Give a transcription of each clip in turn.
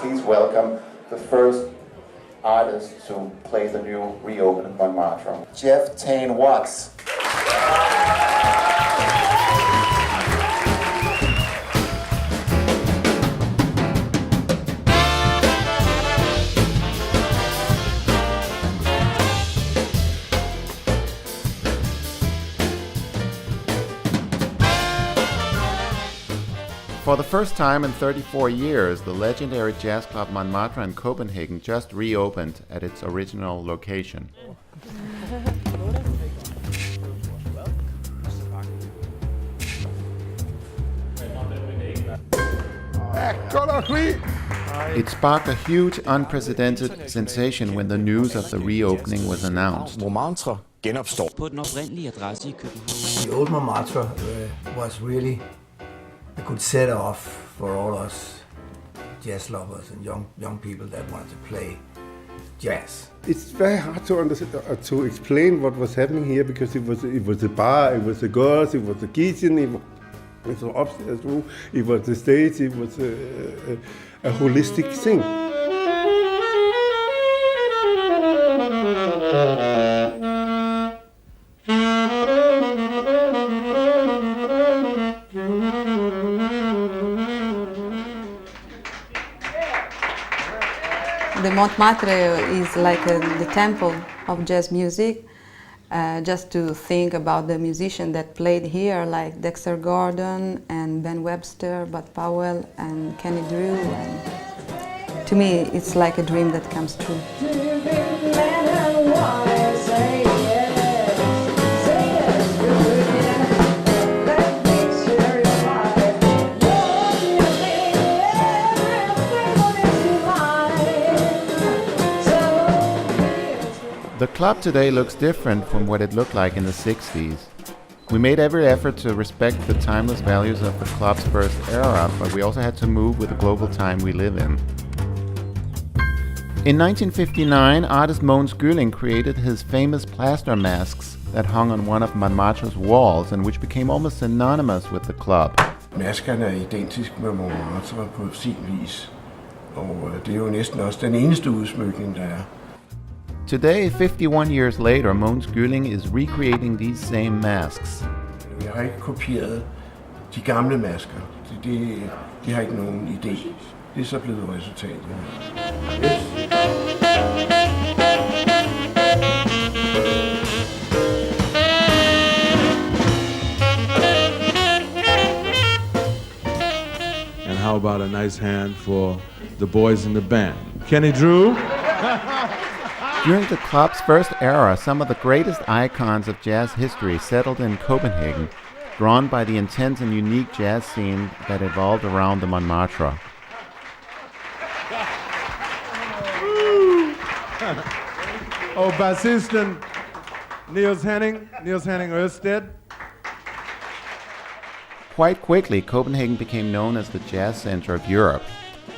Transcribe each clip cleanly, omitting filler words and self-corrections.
please welcome the first artist to play the new reopened Montmartre, Jeff Tane Watts. For the first time in 34 years, the legendary jazz club Montmartre in Copenhagen just reopened at its original location. It sparked a huge, unprecedented sensation when the news of the reopening was announced. Montmartre genopstår. På den oprindelige adresse i København. The old Montmartre was really a good set-off for all us jazz lovers and young people that wanted to play jazz. It's very hard to explain what was happening here because it was a bar, it was the girls, it was the kitchen, it was the upstairs room, it was the stage, it was a holistic thing. The Montmartre is like the temple of jazz music. Just to think about the musicians that played here, like Dexter Gordon and Ben Webster, Bud Powell and Kenny Drew. And to me, it's like a dream that comes true. The club today looks different from what it looked like in the 60s. We made every effort to respect the timeless values of the club's first era, but we also had to move with the global time we live in. In 1959, artist Mogens Gylling created his famous plaster masks that hung on one of Montmartre's walls and which became almost synonymous with the club. Maskerne er identisk med Montmartre på sin vis, og det er jo næsten også den eneste udsmykning, der er. Today, 51 years later, Mogens Gylling is recreating these same masks. Jeg har ikke kopieret de gamle masker. De har ikke nogen idé. Det er så blevet resultatet. And how about a nice hand for the boys in the band? Kenny Drew. During the club's first era, some of the greatest icons of jazz history settled in Copenhagen, drawn by the intense and unique jazz scene that evolved around the Montmartre. Og bassisten Niels Henning Ørsted. Quite quickly, Copenhagen became known as the jazz center of Europe,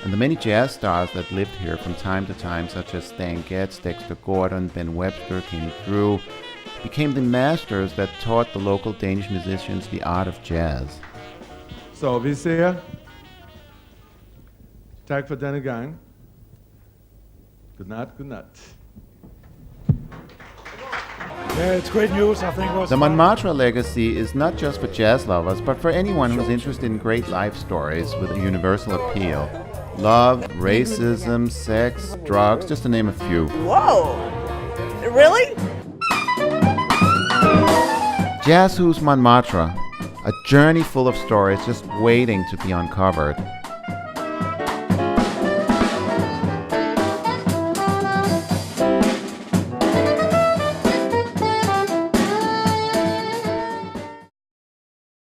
and the many jazz stars that lived here from time to time, such as Stan Getz, Dexter Gordon, Ben Webster, Kenny Drew, became the masters that taught the local Danish musicians the art of jazz. Så vi siger tak for denne gang. Good night. Yeah, it's great news, I think. The Montmartre legacy is not just for jazz lovers, but for anyone who's interested in great life stories with a universal appeal. Love, racism, sex, drugs, just to name a few. Whoa! Really? Jazzhus Montmartre, a journey full of stories just waiting to be uncovered.